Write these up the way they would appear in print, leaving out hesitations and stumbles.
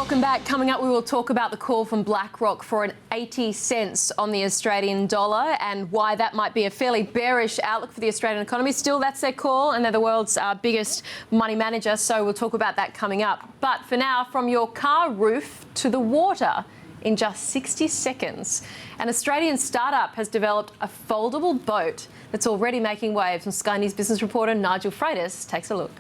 Welcome back. Coming up, we will talk about the call from BlackRock for an 80 cents on the Australian dollar and why that might be a fairly bearish outlook for the Australian economy. Still, that's their call, and they're the world's biggest money manager, so we'll talk about that coming up. But for now, from your car roof to the water in just 60 seconds. An Australian startup has developed a foldable boat that's already making waves. And Sky News business reporter Nigel Freitas takes a look.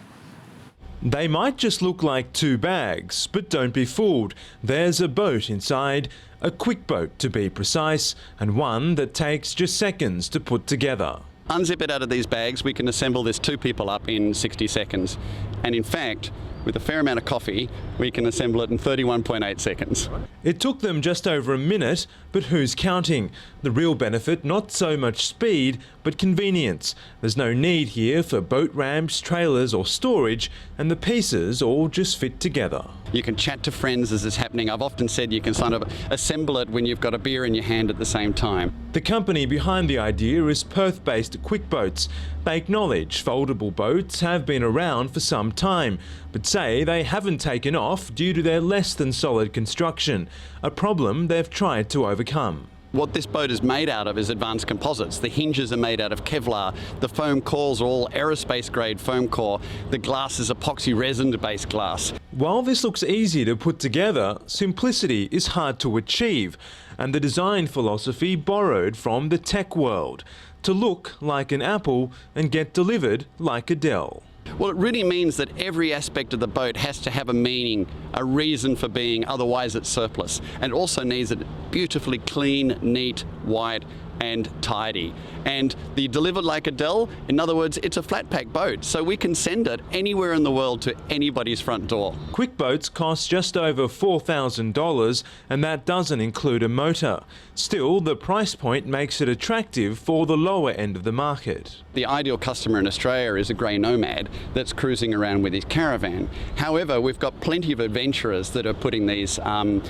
They might just look like two bags, but don't be fooled. There's a boat inside, a Quickboat to be precise, and one that takes just seconds to put together. Unzip it out of these bags, we can assemble this two people up in 60 seconds. And in fact, with a fair amount of coffee, we can assemble it in 31.8 seconds. It took them just over a minute, but who's counting? The real benefit, not so much speed, but convenience. There's no need here for boat ramps, trailers or storage, and the pieces all just fit together. You can chat to friends as it's happening. I've often said you can kind of assemble it when you've got a beer in your hand at the same time. The company behind the idea is Perth-based Quickboats. They acknowledge foldable boats have been around for some time, but say they haven't taken off due to their less than solid construction, a problem they've tried to overcome. What this boat is made out of is advanced composites. The hinges are made out of Kevlar, the foam cores are all aerospace grade foam core, the glass is epoxy resin based glass. While this looks easy to put together, simplicity is hard to achieve, and the design philosophy borrowed from the tech world, to look like an apple and get delivered like a Dell. Well, it really means that every aspect of the boat has to have a meaning, a reason for being, otherwise it's surplus. And it also needs it beautifully clean, neat, white and tidy. And the delivered like a Dell, in other words, it's a flat pack boat, so we can send it anywhere in the world to anybody's front door. Quickboats cost just over $4,000, and that doesn't include a motor. Still, the price point makes it attractive for the lower end of the market. The ideal customer in Australia is a grey nomad that's cruising around with his caravan. However, we've got plenty of adventurers that are putting these on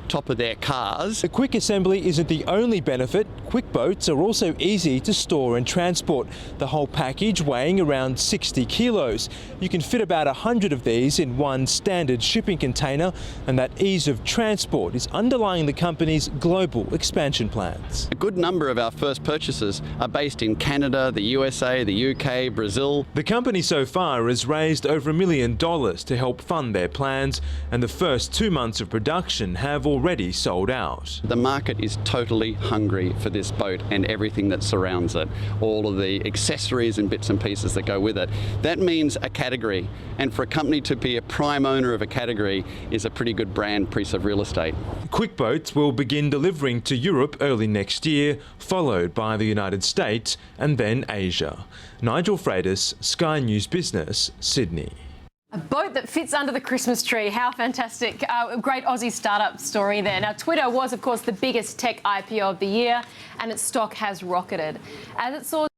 top of their cars. The quick assembly isn't the only benefit. Quickboats are also easy to store and transport, the whole package weighing around 60 kilos. You can fit about 100 of these in one standard shipping container, and that ease of transport is underlying the company's global expansion plans. A good number of our first purchases are based in Canada, the USA, the UK, Brazil. The company so far has raised over $1 million to help fund their plans, and the first 2 months of production have already sold out. The market is totally hungry for this boat and everything that surrounds it, all of the accessories and bits and pieces that go with it. That means a category, and for a company to be a prime owner of a category is a pretty good brand piece of real estate. Quickboats will begin delivering to Europe early next year, followed by the United States and then Asia. Nigel Freitas, Sky News Business, Sydney. A boat that fits under the Christmas tree. How fantastic. A great Aussie startup story there. Now, Twitter was, of course, the biggest tech IPO of the year, and its stock has rocketed. As it soars